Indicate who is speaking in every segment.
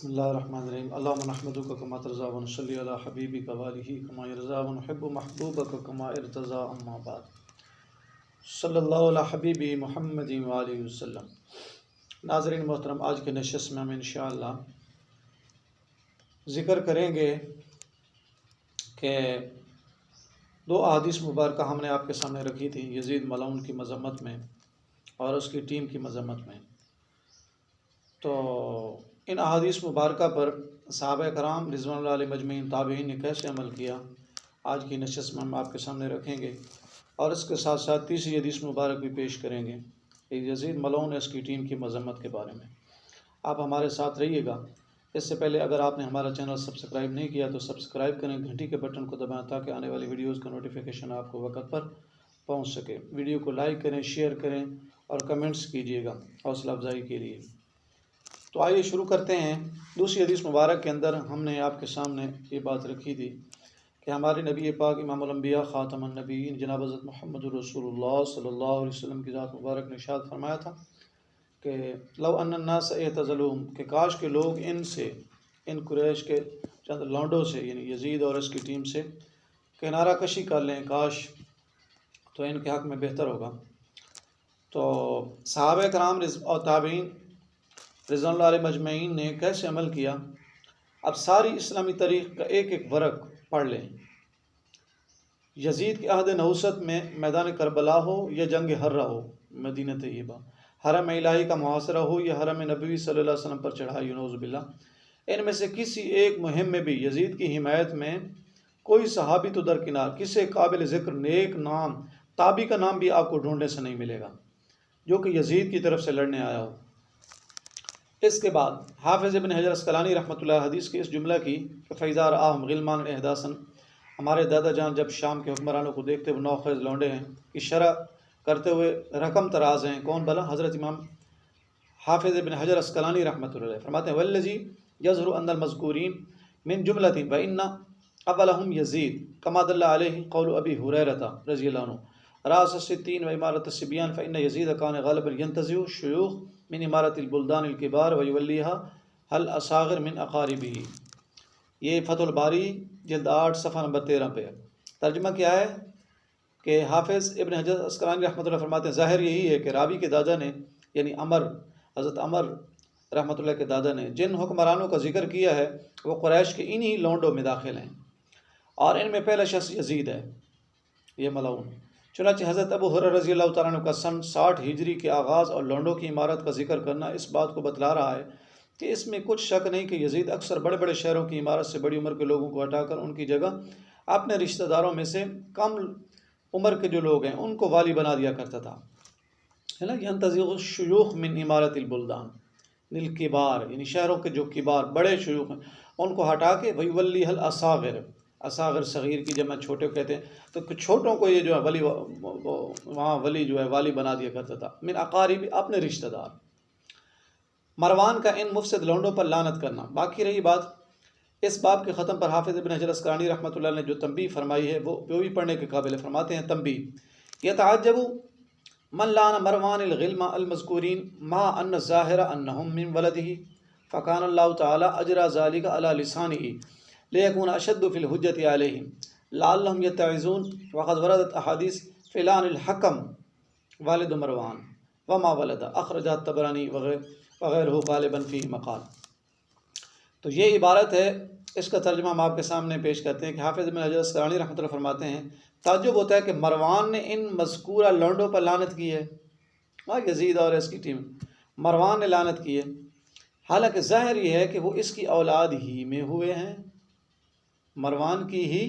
Speaker 1: بسم اللہ الرحمن الرحیم اللہم نحمدک کما ترضی و نصلی علی حبیبک و آلہ کما یرضی و نحب محبوبک کما ارتضی اما بعد صلی اللہ علی حبیبی محمد و آلہ وسلم۔ ناظرین محترم، آج کے نشست میں ہم انشاءاللہ ذکر کریں گے کہ دو احادیث مبارکہ ہم نے آپ کے سامنے رکھی تھی، یزید ملعون کی مذمت میں اور اس کی ٹیم کی مذمت میں۔ تو ان احادیث مبارکہ پر صحابہ کرام رضوان اللہ علیہ مجمعین تابعین نے کیسے عمل کیا، آج کی نشست میں ہم آپ کے سامنے رکھیں گے، اور اس کے ساتھ ساتھ تیسری حدیث مبارک بھی پیش کریں گے یزید ملعون اس کی ٹیم کی مذمت کے بارے میں۔ آپ ہمارے ساتھ رہیے گا۔ اس سے پہلے اگر آپ نے ہمارا چینل سبسکرائب نہیں کیا تو سبسکرائب کریں، گھنٹی کے بٹن کو دبائیں تاکہ آنے والی ویڈیوز کا نوٹیفیکیشن آپ کو وقت پر پہنچ سکے۔ ویڈیو کو لائک کریں، شیئر کریں اور کمنٹس کیجیے گا حوصلہ افزائی کے لیے۔ تو آئیے شروع کرتے ہیں۔ دوسری حدیث مبارک کے اندر ہم نے آپ کے سامنے یہ بات رکھی تھی کہ ہمارے نبی پاک امام الانبیاء خاتم النبیین جناب حضرت محمد رسول اللہ صلی اللہ علیہ وسلم کی ذات مبارک نے ارشاد فرمایا تھا کہ لو ان الناس اعتزلوہم، کہ کاش کے لوگ ان قریش کے چند لانڈوں سے یعنی یزید اور اس کی ٹیم سے کنارہ کشی کر لیں، کاش تو ان کے حق میں بہتر ہوگا۔ تو صحابہ کرام اور تابعین رضوان اللہ علیہ مجمعین نے کیسے عمل کیا، اب ساری اسلامی تاریخ کا ایک ایک ورق پڑھ لیں۔ یزید کے عہد نحوست میں میدان کربلا ہو یا جنگ حرہ ہو، مدینہ طیبہ، حرم الہی کا محاصرہ ہو یا حرم نبوی صلی اللہ علیہ وسلم پر چڑھائی، نعوذ باللہ، ان میں سے کسی ایک مہم میں بھی یزید کی حمایت میں کوئی صحابی تو درکنار، کسی قابل ذکر نیک نام تابعی کا نام بھی آپ کو ڈھونڈنے سے نہیں ملے گا جو کہ یزید کی طرف سے لڑنے آیا ہو۔ اس کے بعد حافظ ابن حجر عسقلانی رحمۃ اللہ حدیث کے اس جملہ کی کہ فَإِذَا رَآهُمْ غِلْمَانٌ احداثاً، ہمارے دادا جان جب شام کے حکمرانوں کو دیکھتے وہ نوخیز لونڈے ہیں، اشارہ کرتے ہوئے رقم تراز ہیں، کون بلا؟ حضرت امام حافظ ابن حجر عسقلانی رحمۃ اللہ علیہ فرماتے ہیں وَالَّذِي يَظْهُرُ أَنَّ الْمَذْكُورِينَ مِن جُمْلَةٍ وَإِنَّ أَوَّلَهُمْ يَزِيدُ كَمَا دَلَّ عَلَيْهِ قَوْلُ أَبِي هُرَيْرَةَ رضی اللہ عنہ رأس الستين وإمارة الصبيان فإن يزيد كان غالبا ينتزع الشيوخ من إمارة البلدان الكبار ويوليها الأصاغر من أقاربه۔ یہ فتح الباری جلد 8 صفحہ نمبر 13 پہ۔ ترجمہ کیا ہے کہ حافظ ابن حجر عسقلانی رحمۃ اللہ فرماتے ہیں ظاہر یہی ہے کہ راوی کے دادا نے یعنی حضرت عمر رحمۃ اللہ کے دادا نے جن حکمرانوں کا ذکر کیا ہے وہ قریش کے انہی لونڈوں میں داخل ہیں، اور ان میں پہلا شخص یزید ہے، یہ ملعون۔ چنانچہ حضرت ابو ہریرہ رضی اللہ تعالیٰ عنہ کا سن 60 ہجری کے آغاز اور لونڈوں کی عمارت کا ذکر کرنا اس بات کو بتلا رہا ہے کہ اس میں کچھ شک نہیں کہ یزید اکثر بڑے بڑے شہروں کی عمارت سے بڑی عمر کے لوگوں کو ہٹا کر ان کی جگہ اپنے رشتہ داروں میں سے کم عمر کے جو لوگ ہیں ان کو والی بنا دیا کرتا تھا، ہے نا۔ ينتزع الشيوخ من إمارة البلدان الكبار، یعنی شہروں کے جو کبار بڑے شیوخ ہیں ان کو ہٹا کے ويوليها الأصاغر، اصاغر صغیر کی جمع چھوٹے کہتے ہیں، تو چھوٹوں کو یہ جو ہے ولی وہاں ولی جو ہے والی بنا دیا کرتا تھا، من اقارب اپنے رشتہ دار۔ مروان کا ان مفسد لونڈوں پر لعنت کرنا۔ باقی رہی بات اس باب کے ختم پر حافظ ابن حجر عسقلانی رحمۃ اللہ نے جو تنبیہ فرمائی ہے وہ بھی پڑھنے کے قابل ہے۔ فرماتے ہیں تنبیہ یتعجب من لعن مروان الغلم المذکورین ما ان الظاہر انہم من ولدہ فکان اللہ تعالی اجرا ذلک علی لسانہ لیکون اشد فی الحجت علیہم لعلہم یتعظون وقد وردت احادیث فی لعن الحکم والد مروان وما ولد اخرجہ الطبرانی وغیرہ غالبا فی مقال۔ تو یہ عبارت ہے، اس کا ترجمہ ہم آپ کے سامنے پیش کرتے ہیں کہ حافظ ابن حجر عسقلانی رحمۃ اللہ فرماتے ہیں تعجب ہوتا ہے کہ مروان نے ان مذکورہ لونڈوں پر لعنت کی ہے، یزید اور اس کی ٹیم، مروان نے لعنت کی ہے، حالانکہ ظاہر یہ ہے کہ وہ اس کی اولاد ہی میں ہوئے ہیں، مروان کی ہی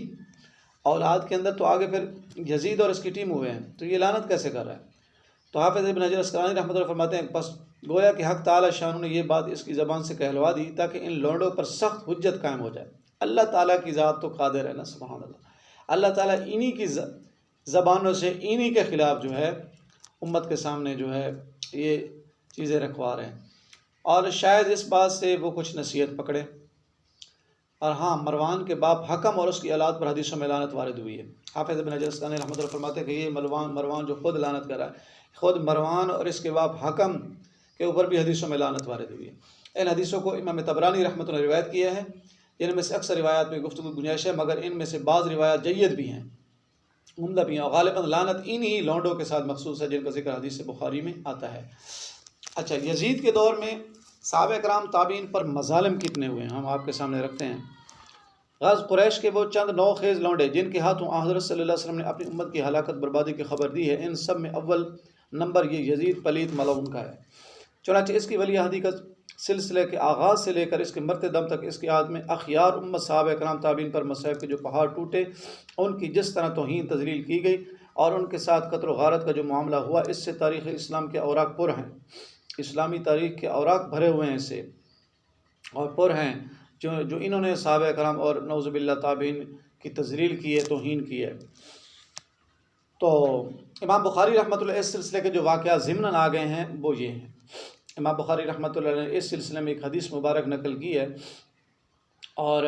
Speaker 1: اولاد کے اندر، تو آگے پھر یزید اور اس کی ٹیم ہوئے ہیں، تو یہ لعنت کیسے کر رہا ہے؟ تو حافظ ابن حجر عسقلانی رحمۃ اللہ فرماتے ہیں بس گویا کہ حق تعالی شان نے یہ بات اس کی زبان سے کہلوا دی تاکہ ان لونڈوں پر سخت حجت قائم ہو جائے۔ اللہ تعالیٰ کی ذات تو قادر ہے نا، سبحان اللہ۔ اللہ تعالیٰ انہی کی زبانوں سے انہی کے خلاف جو ہے امت کے سامنے جو ہے یہ چیزیں رکھوا رہے ہیں، اور شاید اس بات سے وہ کچھ نصیحت پکڑے۔ اور ہاں، مروان کے باپ حکم اور اس کی اولاد پر حدیثوں میں لعنت وارد ہوئی ہے۔ حافظ ابن حجر عسقلانی رحمۃ اللہ فرماتے ہیں کہ یہ مروان جو خود لعنت کر رہا ہے، خود مروان اور اس کے باپ حکم کے اوپر بھی حدیثوں میں لعنت وارد ہوئی ہے۔ ان حدیثوں کو امام طبرانی رحمۃ اللہ روایت کیا ہے، ان میں سے اکثر روایات میں گفتگو گنجائش ہے، مگر ان میں سے بعض روایات جید بھی ہیں، عمدہ بھی ہیں، اور غالباً لعنت انہی لونڈوں کے ساتھ مخصوص ہے جن کا ذکر حدیث بخاری میں آتا ہے۔ اچھا، یزید کے دور میں صحابہ کرام تابعین پر مظالم کتنے ہوئے ہیں ہم آپ کے سامنے رکھتے ہیں۔ غز قریش کے وہ چند نو خیز لونڈے جن کے ہاتھوں حضرت صلی اللہ علیہ وسلم نے اپنی امت کی ہلاکت بربادی کی خبر دی ہے، ان سب میں اول نمبر یہ یزید پلیت ملعون کا ہے۔ چنانچہ اس کی ولی عہدی کا سلسلے کے آغاز سے لے کر اس کے مرتے دم تک اس کی عہد میں اخیار امت صحابہ کرام تابعین پر مصائب کے جو پہاڑ ٹوٹے، ان کی جس طرح توہین تذلیل کی گئی اور ان کے ساتھ قتل و غارت کا جو معاملہ ہوا، اس سے تاریخ اسلام کے اوراق پر ہیں، اسلامی تاریخ کے اوراق بھرے ہوئے ہیں اس سے اور پر ہیں، جو انہوں نے صحابہ کرام اور نعوذ باللہ تابعین کی تذلیل کی ہے، توہین کی ہے۔ تو امام بخاری رحمۃ اللہ اس سلسلے کے جو واقعات ضمناً آ گئے ہیں وہ یہ ہیں۔ امام بخاری رحمۃ اللہ نے اس سلسلے میں ایک حدیث مبارک نقل کی ہے، اور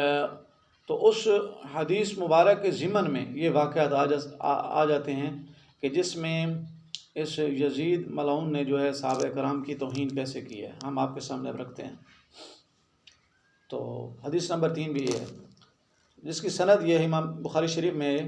Speaker 1: تو اس حدیث مبارک کے ضمن میں یہ واقعات آ جاتے ہیں کہ جس میں اس یزید ملعون نے جو ہے صحابہ کرام کی توہین کیسے کی ہے، ہم آپ کے سامنے رکھتے ہیں۔ تو حدیث نمبر 3 بھی یہ ہے، جس کی سند یہ امام بخاری شریف میں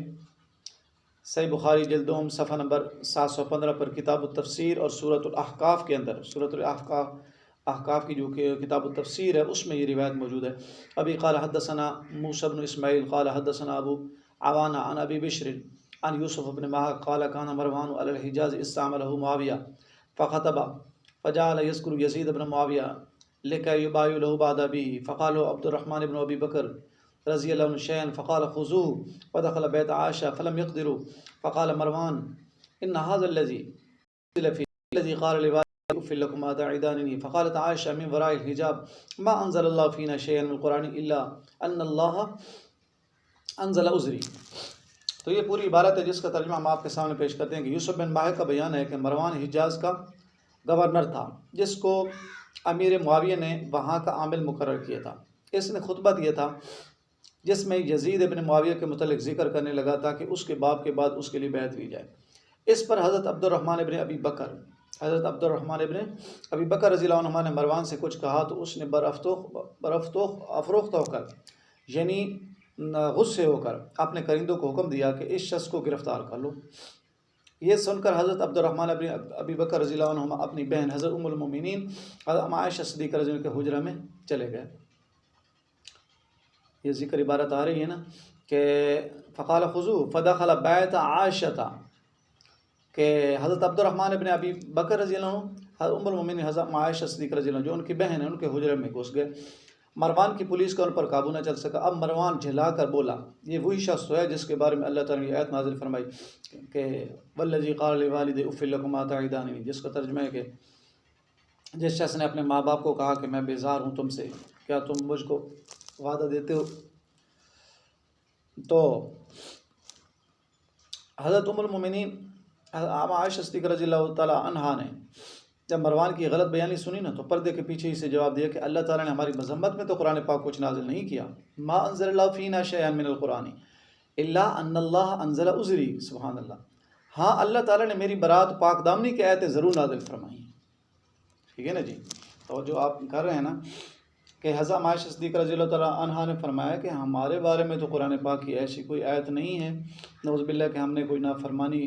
Speaker 1: صحیح بخاری جلد دوم صفحہ نمبر 715 پر کتاب التفسیر اور سورۃ الاحقاف کے اندر، سورۃ الاحقاف کی جو کہ کتاب التفسیر ہے اس میں یہ روایت موجود ہے۔ ابھی قال حدثنا موسیٰ بن اسماعیل قال حدثنا ابو عوانہ عن ابی بشر عن یوسف بن مہک قال كان مروان علی الحجاز استعمله معاویہ فخطب فجعل يذكر يزيد بن معاویہ لكي يبايع له بعد أبيه، فقال له عبد الرحمن بن أبي بكر رضي الله عنه شيئا فقال خذوه، فدخل بيت عائشة فلم يقدروا، فقال مروان إن هذا الذي قال لوالده أف لكما تعدانني، فقالت عائشة من وراء الحجاب ما أنزل الله فينا شيئا من القرآن إلا أن الله أنزل عذري۔ تو یہ پوری عبارت ہے جس کا ترجمہ ہم آپ کے سامنے پیش کرتے ہیں کہ یوسف بن ماہک کا بیان ہے کہ مروان حجاز کا گورنر تھا جس کو امیر معاویہ نے وہاں کا عامل مقرر کیا تھا۔ اس نے خطبہ دیا تھا جس میں یزید ابن معاویہ کے متعلق ذکر کرنے لگا تاکہ اس کے باپ کے بعد اس کے لیے بیعت لی جائے۔ اس پر حضرت عبد الرحمن ابن ابی بکر رضی اللہ عنہ نے مروان سے کچھ کہا تو اس نے افروخت ہو کر یعنی غصے ہو کر اپنے کرندوں کو حکم دیا کہ اس شخص کو گرفتار کر لو۔ یہ سن کر حضرت عبد الرحمن ابن ابی بکر رضی اللہ عنہ اپنی بہن حضرت ام المومنین حضرت عائشہ صدیقہ رضی اللہ عنہ کے حجرہ میں چلے گئے۔ یہ ذکر عبارت آ رہی ہے نا کہ فقال خذوه فدخل بیت عائشہ، کہ حضرت عبد الرحمن ابن ابی بکر رضی اللہ عنہ حضرت ام المومنین حضرت عائشہ صدیقہ رضی اللہ عنہ جو ان کی بہن ہیں ان کے حجرے میں گھس گئے۔ مروان کی پولیس کا ان پر قابو نہ چل سکا۔ اب مروان جھلا کر بولا، یہ وہی شخص ہے جس کے بارے میں اللہ تعالیٰ نے آیت نازل فرمائی کہ والذی قال لوالدہ اف لکما تعداننی، جس کا ترجمہ ہے کہ جس شخص نے اپنے ماں باپ کو کہا کہ میں بیزار ہوں تم سے، کیا تم مجھ کو وعدہ دیتے ہو؟ تو حضرت ام المومنین عائشہ صدیقہ رضی اللہ تعالیٰ عنہا نے جب مروان کی غلط بیانی سنی نا تو پردے کے پیچھے ہی سے جواب دیا کہ اللہ تعالیٰ نے ہماری مذمت میں تو قرآن پاک کچھ نازل نہیں کیا، ما انزل اللہ فینا شیئا من القرآن الا ان اللہ انزل عذری، سبحان اللہ، ہاں اللہ تعالیٰ نے میری برات پاک دامنی کی آیتیں ضرور نازل فرمائی ہیں۔ ٹھیک ہے نا جی، تو جو آپ کر رہے ہیں نا کہ حضرت عائشہ صدیقہ رضی اللہ تعالیٰ عنہا نے فرمایا کہ ہمارے بارے میں تو قرآن پاک کی ایسی کوئی آیت نہیں ہے نعوذ باللہ کہ ہم نے کوئی نافرمانی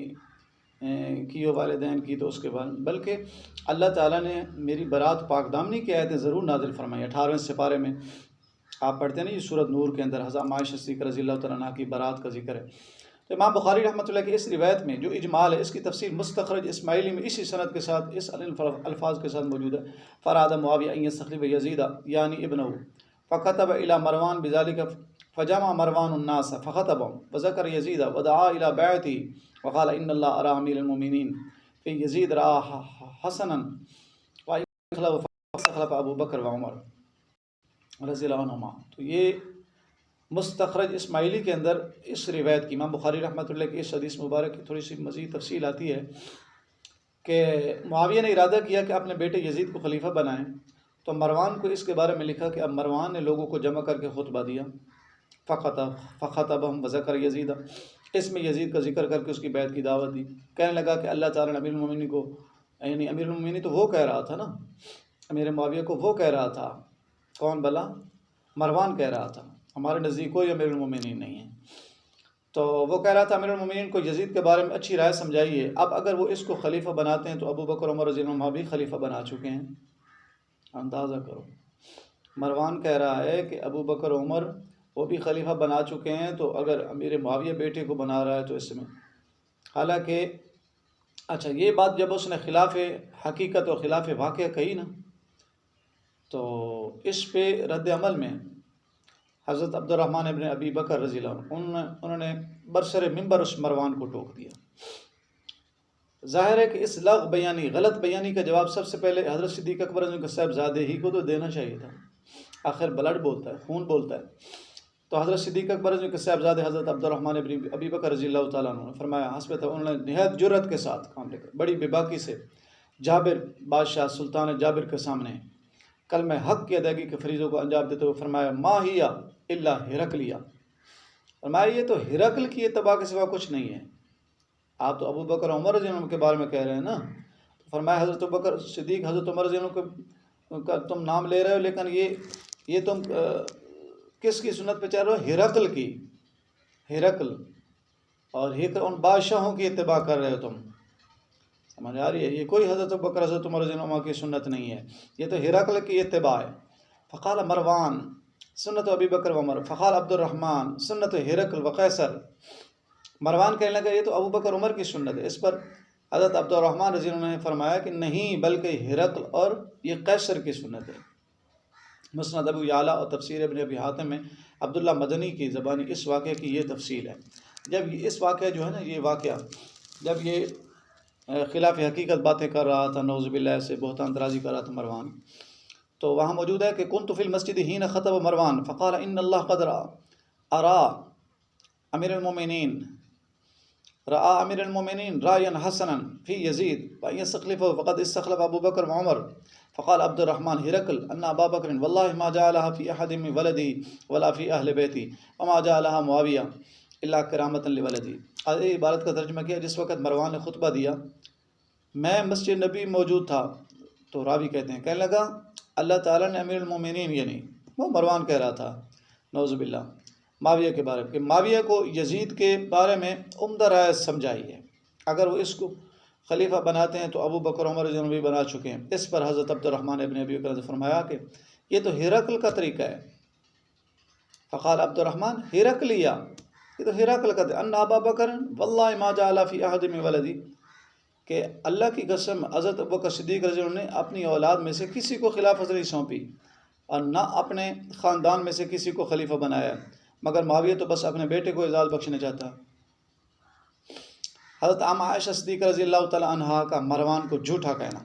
Speaker 1: کی ہو والدین کی تو اس کے بعد، بلکہ اللہ تعالیٰ نے میری برات پاک دامنی کی آیتیں ضرور نازل فرمائی۔ 18ویں سپارے میں آپ پڑھتے ہیں نا یہ سورۃ نور کے اندر حضرت عائشہ صدیقہ رضی اللہ تعالیٰ عنہ کی برات کا ذکر ہے۔ تو امام بخاری رحمۃ اللہ کی اس روایت میں جو اجمال ہے اس کی تفسیر مستخرج اسماعیلی میں اسی سند کے ساتھ اس الفاظ کے ساتھ موجود ہے۔ فراد معاویہ ان یستخلف یزید یعنی ابنہ فکتب الی مروان بذلک فجمع مروان الناس فخطبهم وذکر یزید ودعا الی بیعتہ وقال ان اللہ ارى امیر المؤمنین فی یزید رأى حسنا فاستخلف ابو بکر وعمر رضی اللہ عنہما۔ تو یہ مستخرج اسماعیلی کے اندر اس روایت کی امام بخاری رحمۃ اللہ کی اس حدیث مبارک کی تھوڑی سی مزید تفصیل آتی ہے کہ معاویہ نے ارادہ کیا کہ اپنے بیٹے یزید کو خلیفہ بنائیں، تو مروان کو اس کے بارے میں لکھا کہ اب مروان نے لوگوں کو جمع کر کے خطبہ دیا، فخطبهم وذکر یزید، اس میں یزید کا ذکر کر کے اس کی بیعت کی دعوت دی۔ کہنے لگا کہ اللہ تعالیٰ نے امیر المومنین کو، یعنی امیر المومنین تو وہ کہہ رہا تھا نا امیر معاویہ کو وہ کہہ رہا تھا، کون بلا؟ مروان کہہ رہا تھا، ہمارے نزدیک کوئی امیر المومنین نہیں ہے۔ تو وہ کہہ رہا تھا امیر المومنین کو یزید کے بارے میں اچھی رائے سمجھائیے، اب اگر وہ اس کو خلیفہ بناتے ہیں تو ابو بکر عمر رضی اللہ عنہ بھی خلیفہ بنا چکے ہیں۔ اندازہ کرو، مروان کہہ رہا ہے کہ ابو بکر عمر وہ بھی خلیفہ بنا چکے ہیں، تو اگر امیر معاویہ بیٹے کو بنا رہا ہے تو اس میں حالانکہ اچھا یہ بات جب اس نے خلاف حقیقت اور خلاف واقعہ کہی نا، تو اس پہ رد عمل میں حضرت عبد الرحمن ابن ابی بکر رضی اللہ عنہ انہوں نے برسر ممبر اس مروان کو ٹوک دیا۔ ظاہر ہے کہ اس لغو بیانی، غلط بیانی کا جواب سب سے پہلے حضرت صدیق اکبر رضی اللہ عنہ صاحب زادے ہی کو تو دینا چاہیے تھا، آخر بلڈ بولتا ہے، خون بولتا ہے۔ تو حضرت صدیق اکبر رضی اللہ عنہ صاحب زادے حضرت عبد الرحمن ابن ابی بکر رضی اللہ تعالیٰ عنہ نے فرمایا حسبت، انہوں نے نہایت جرأت کے ساتھ کام لے کر بڑی بے باکی سے جابر بادشاہ سلطان جابر کے سامنے کلمہ حق کی ادائیگی کے فریضوں کو انجام دیتے ہوئے فرمایا ما ہی الا ہرقلیہ، فرمایا یہ تو ہرقل کی اتباع کے سوا کچھ نہیں ہے۔ آپ تو ابو بکر عمر رضی اللہ عنہ کے بارے میں کہہ رہے ہیں نا، تو فرمایا حضرت ابو بکر صدیق حضرت عمر رضی اللہ عنہ کا تم نام لے رہے ہو، لیکن یہ تم کس کی سنت پہ چل رہے ہو؟ ہرقل کی، ہرقل اور ان بادشاہوں کی اتباع کر رہے ہو تم، سمجھ آ رہی ہے؟ یہ کوئی حضرت ابو بکر حضرت عمر رضی اللہ عنہ کی سنت نہیں ہے، یہ تو ہرقل کی اتباع ہے۔ فقال مروان سنت ابی بکر و عمر، فقال عبد الرحمن سنت ہرقل و قیصر، مروان کہنے لگا یہ تو ابو بکر عمر کی سنت ہے۔ اس پر حضرت عبد الرحمن رضی اللہ عنہ نے فرمایا کہ نہیں، بلکہ ہرقل اور یہ قیصر کی سنت ہے۔ مسند ابو یعلا اور تفسیر ابن ابی حاتم میں عبداللہ مدنی کی زبانی اس واقعے کی یہ تفصیل ہے۔ جب اس واقعہ جو ہے نا، یہ واقعہ جب یہ خلاف حقیقت باتیں کر رہا تھا، نعوذ باللہ سے بہتان درازی کر رہا تھا مروان، تو وہاں موجود ہے کہ کنت فی المسجد حین خطب مروان فقال ان اللہ قد ارا امیر المومنین امیر المومنین رایا حسنا فی یزید وان یستخلفه فقد استخلف ابو بکر وعمر فقال عبد الرحمن ہرقل ان ابا بکر واللہ ما جعلها فی احد من ولدی ولا فی اہل بیتی وما جعلها معاویہ الا کرامتا لولدی۔ یہ عبارت کا ترجمہ کیا، جس وقت مروان نے خطبہ دیا میں مسجد نبی موجود تھا، تو راوی کہتے ہیں کہنے لگا اللہ تعالیٰ نے امیر المومنین، یعنی وہ مروان کہہ رہا تھا نعوذ باللہ معاویہ کے بارے میں، کہ معاویہ کو یزید کے بارے میں عمدہ رائے سمجھائی ہے، اگر وہ اس کو خلیفہ بناتے ہیں تو ابو بکر عمر رضی اللہ عنہ بھی بنا چکے ہیں۔ اس پر حضرت عبد الرحمن ابن ابی بکر نے فرمایا کہ یہ تو ہرقل کا طریقہ ہے۔ فقال عبد الرحمن ہرقلیہ، یہ تو ہرقل کا ان ابا بکر واللہ ما جعل فی احد من ولدی، کہ اللہ کی قسم حضرت ابو بکر صدیق رضی اللہ عنہ نے اپنی اولاد میں سے کسی کو خلافت نہیں سونپی اور نہ اپنے خاندان میں سے کسی کو خلیفہ بنایا، مگر معاویہ تو بس اپنے بیٹے کو اعزاز بخشنا چاہتا۔ حضرت عائشہ صدیقہ رضی اللہ تعالی عنہا کا مروان کو جھوٹا کہنا،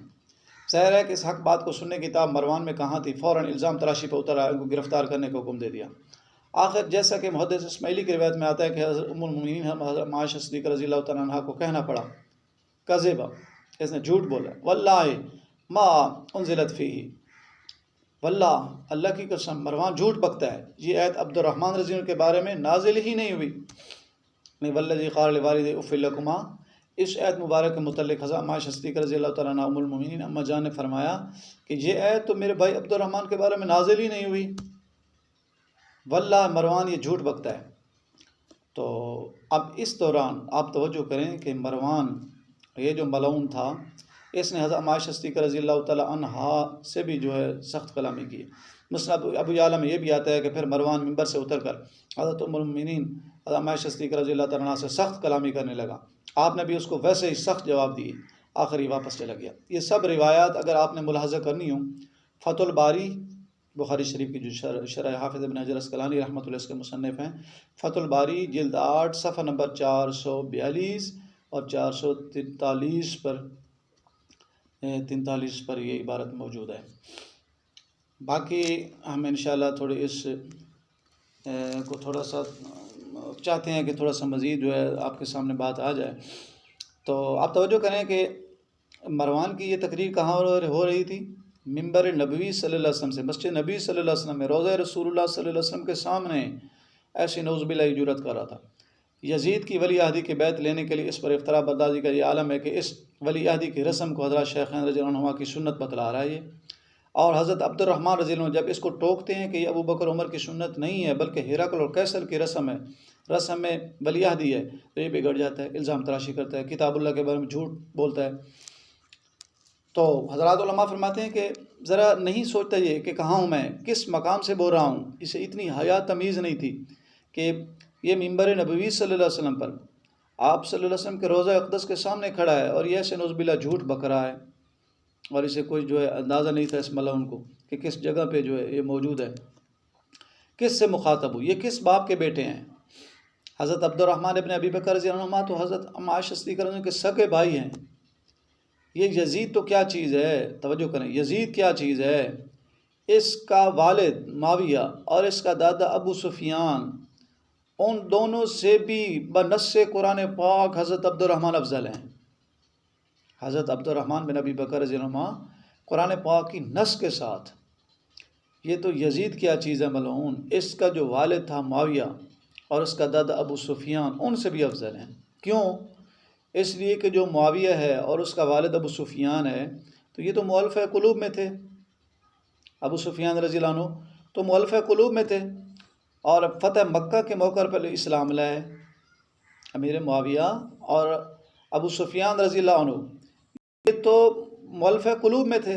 Speaker 1: ظاہر ہے کہ اس حق بات کو سننے کی تاب مروان میں کہاں تھی، فوراً الزام تراشی پہ اتر آیا، ان کو گرفتار کرنے کا حکم دے دیا۔ آخر جیسا کہ محدث اسماعیلی کی روایت میں آتا ہے کہ حضرت ام المؤمنین حضرت عائشہ صدیقہ رضی اللہ تعالی عنہا کو کہنا پڑا کذبہ، اس نے جھوٹ بولا، واللہ ما انزلت فیہ، واللہ اللہ کی قسم مروان جھوٹ بکتا ہے، یہ آیت عبد الرحمن رضی اللہ عنہ کے بارے میں نازل ہی نہیں ہوئی۔ نہیں والذی قال لوالدہ اف لکما، اس آیت مبارک کے متعلق حضرت عائشہ صدیقہ رضی اللہ تعالیٰ عنہ ام المؤمنین اما جان نے فرمایا کہ یہ آیت تو میرے بھائی عبد الرحمن کے بارے میں نازل ہی نہیں ہوئی، واللہ مروان یہ جھوٹ بکتا ہے۔ تو اب اس دوران آپ توجہ کریں کہ مروان یہ جو ملعون تھا، اس نے حضرت عائشہ صدیقہ رضی اللہ تعالیٰ عنہا سے بھی جو ہے سخت کلامی کی۔ مسند ابو یعلا میں یہ بھی آتا ہے کہ پھر مروان ممبر سے اتر کر حضرت ام المؤمنین حضرت عائشہ صدیقہ رضی اللہ تعالیٰ عنہ سے سخت کلامی کرنے لگا، آپ نے بھی اس کو ویسے ہی سخت جواب دیے، آخری واپس چلا گیا۔ یہ سب روایات اگر آپ نے ملاحظہ کرنی ہوں، فتح الباری بخاری شریف کی جو شرح حافظ ابن حجر اسقلانی رحمۃ اللہ اس کے مصنف ہیں، فتح الباری جلد 8 صفحہ نمبر 442 اور 443 پر 43 پر یہ عبارت موجود ہے۔ باقی ہم انشاءاللہ تھوڑی اس کو تھوڑا سا چاہتے ہیں کہ تھوڑا سا مزید جو ہے آپ کے سامنے بات آ جائے، تو آپ توجہ کریں کہ مروان کی یہ تقریر کہاں ہو رہی تھی؟ ممبر نبوی صلی اللہ علیہ وسلم سے، مسجد نبی صلی اللہ علیہ وسلم میں، روضہ رسول اللہ صلی اللہ علیہ وسلم کے سامنے ایسی نعوذ باللہ جرأت کر رہا تھا۔ یزید کی ولی عہدی کی بیعت لینے کے لیے اس پر افطرا بردازی کا یہ عالم ہے کہ اس ولی عہدی کی رسم کو حضرت شیخین رضی اللہ عنہما کی سنت بتلا رہا ہے یہ، اور حضرت عبد الرحمن رضی اللہ عنہ جب اس کو ٹوکتے ہیں کہ یہ ابو بکر عمر کی سنت نہیں ہے بلکہ ہرقل اور قیصر کی رسم ہے، رسم میں ولیعہدی ہے، تو یہ بگڑ جاتا ہے، الزام تراشی کرتا ہے، کتاب اللہ کے بارے میں جھوٹ بولتا ہے۔ تو حضرات علماء فرماتے ہیں کہ ذرا نہیں سوچتا یہ کہ کہاں ہوں میں، کس مقام سے بول رہا ہوں، اسے اتنی حیا تمیز نہیں تھی کہ یہ منبر نبوی صلی اللہ علیہ وسلم پر آپ صلی اللہ علیہ وسلم کے روضہ اقدس کے سامنے کھڑا ہے اور یہ ایسے نعوذ باللہ جھوٹ بک رہا ہے، اور اسے کوئی جو ہے اندازہ نہیں تھا اس ملعون کو کہ کس جگہ پہ جو ہے یہ موجود ہے، کس سے مخاطب ہو، یہ کس باپ کے بیٹے ہیں۔ حضرت عبد الرحمن ابن ابی بکر رضی اللہ عنہ تو حضرت عائشہ صدیقہ رضی اللہ عنہ کے سگے بھائی ہیں۔ یہ یزید تو کیا چیز ہے، توجہ کریں، یزید کیا چیز ہے، اس کا والد معاویہ اور اس کا دادا ابو سفیان، ان دونوں سے بھی بنص قرآن پاک حضرت عبد الرحمن افضل ہیں۔ حضرت عبد الرحمن بن ابی بکر رضی اللہ عنہ قرآن پاک کی نص کے ساتھ، یہ تو یزید کیا چیز ہے ملعون، اس کا جو والد تھا معاویہ اور اس کا دادا ابو سفیان ان سے بھی افضل ہیں۔ کیوں؟ اس لیے کہ جو معاویہ ہے اور اس کا والد ابو سفیان ہے تو یہ تو مؤلفہ قلوب میں تھے، ابو سفیان رضی اللہ عنہ تو مؤلفہ قلوب میں تھے، اور فتح مکہ کے موقع پر اسلام لائے امیر معاویہ اور ابو سفیان رضی اللہ عنہ، یہ تو مؤلفہ قلوب میں تھے،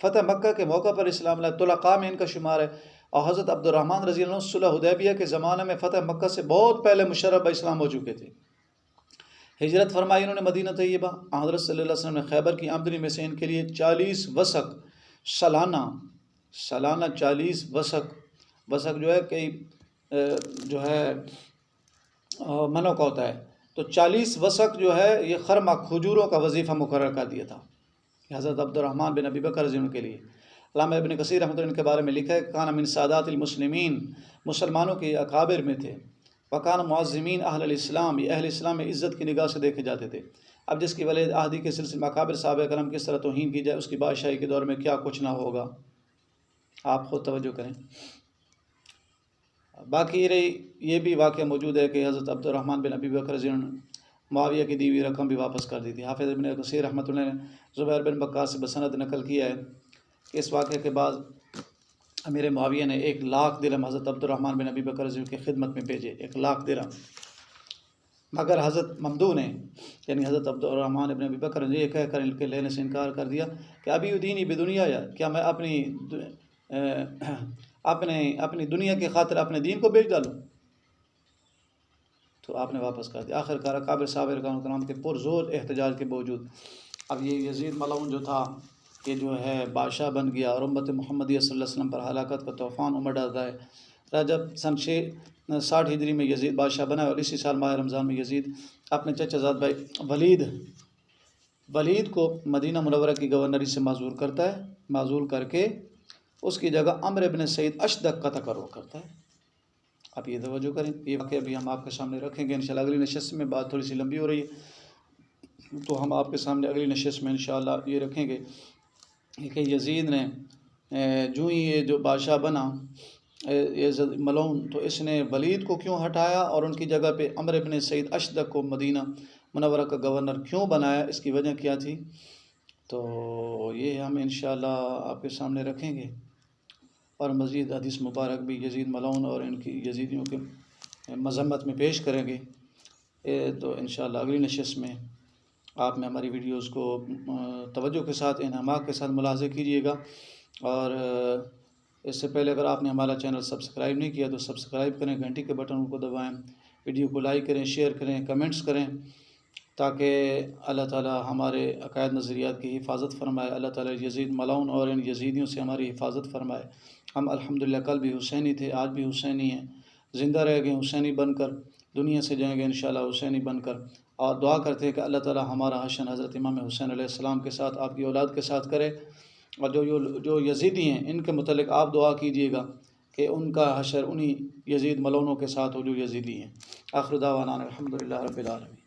Speaker 1: فتح مکہ کے موقع پر اسلام لائے، طلقاء میں ان کا شمار ہے۔ اور حضرت عبد الرحمن رضی اللہ عنہ صلح حدیبیہ کے زمانے میں فتح مکہ سے بہت پہلے مشرف اسلام ہو چکے تھے، ہجرت فرمائی انہوں نے مدینہ طیبہ۔ حضرت صلی اللہ علیہ وسلم نے خیبر کی آمدنی میں سے ان کے لیے 40 وسق سالانہ 40 وسق جو ہے کہ جو ہے منو کا ہوتا ہے، تو 40 وسق جو ہے یہ خرمہ کھجوروں کا وظیفہ مقرر کر دیا تھا حضرت عبد الرحمن بن ابی بکر رضی اللہ عنہ کے لیے۔ علامہ ابن کثیر رحمۃ اللہ کے بارے میں لکھا ہے کہ کان من سادات المسلمین، مسلمانوں کے اکابر میں تھے، وکان معظمین اہل الاسلام، یہ اہل اسلام میں عزت کی نگاہ سے دیکھے جاتے تھے۔ اب جس کی ولید عہدی کے سلسلے میں اکابر صحابہ کرام کس طرح توہین کی جائے، اس کی بادشاہی کے دور میں کیا کچھ نہ ہوگا، آپ خود توجہ کریں۔ باقی رہی یہ بھی واقعہ موجود ہے کہ حضرت عبد الرحمن بن ابی بکر رضی اللہ عنہ معاویہ کی دی ہوئی رقم بھی واپس کر دی تھی۔ حافظ ابن کثیر رحمۃ اللہ نے زبیر بن بکار سے بسند نقل کیا ہے کہ اس واقعے کے بعد امیر معاویہ نے 1,00,000 درہم حضرت عبد الرحمن بن ابی بکر رضی اللہ عنہ کی خدمت میں بھیجے، 1,00,000 درہم، مگر حضرت ممدو نے یعنی حضرت عبد الرحمن بن ابی بکر نے یہ کہہ کر ان کے لینے سے انکار کر دیا کہ ابھی دینی بدنیا، یا کیا میں اپنی دنیا کی خاطر اپنے دین کو بیچ ڈالوں، تو آپ نے واپس کر دیا۔ آخر کار اکابر صحابہ کرام کے پرزور احتجاج کے باوجود اب یہ یزید ملعون جو تھا یہ جو ہے بادشاہ بن گیا اور امت محمدیہ صلی اللہ علیہ وسلم پر ہلاکت کا طوفان امڑ ڈالتا ہے۔ رجب سن 60 ہجری میں یزید بادشاہ بنا، اور اسی سال ماہ رمضان میں یزید اپنے چچا زاد بھائی ولید کو مدینہ منورہ کی گورنری سے معزول کرتا ہے، معزول کر کے اس کی جگہ عمرو بن سعید اشدق کا تقرر کرتا ہے۔ اب یہ توجہ کریں، یہ واقعہ بھی ہم آپ کے سامنے رکھیں گے انشاءاللہ اگلی نشست میں۔ بات تھوڑی سی لمبی ہو رہی ہے تو ہم آپ کے سامنے اگلی نشست میں انشاءاللہ یہ رکھیں گے کہ یزید نے جو ہی یہ جو بادشاہ بنا ملعون، تو اس نے ولید کو کیوں ہٹایا اور ان کی جگہ پہ عمرو بن سعید اشدق کو مدینہ منورہ کا گورنر کیوں بنایا، اس کی وجہ کیا تھی، تو یہ ہم انشاءاللہ آپ کے سامنے رکھیں گے، اور مزید حدیث مبارک بھی یزید ملعون اور ان کی یزیدیوں کے مذمت میں پیش کریں گے۔ تو انشاءاللہ اگلی نشست میں آپ نے ہماری ویڈیوز کو توجہ کے ساتھ انہماک کے ساتھ ملاحظہ کیجیے گا، اور اس سے پہلے اگر آپ نے ہمارا چینل سبسکرائب نہیں کیا تو سبسکرائب کریں، گھنٹی کے بٹن کو دبائیں، ویڈیو کو لائک کریں، شیئر کریں، کمنٹس کریں، تاکہ اللہ تعالی ہمارے عقائد نظریات کی حفاظت فرمائے، اللہ تعالی یزید ملعون اور ان یزیدیوں سے ہماری حفاظت فرمائے۔ ہم الحمدللہ کل بھی حسینی تھے، آج بھی حسینی ہیں، زندہ رہ گئے حسینی بن کر، دنیا سے جائیں گے انشاءاللہ حسینی بن کر، اور دعا کرتے ہیں کہ اللہ تعالی ہمارا حشر حضرت امام حسین علیہ السلام کے ساتھ، آپ کی اولاد کے ساتھ کرے، اور جو یزیدی ہیں ان کے متعلق آپ دعا کیجیے گا کہ ان کا حشر انہی یزید ملعونوں کے ساتھ ہو جو یزیدی ہیں۔ آخر دعوانا الحمدللہ رب العالمین۔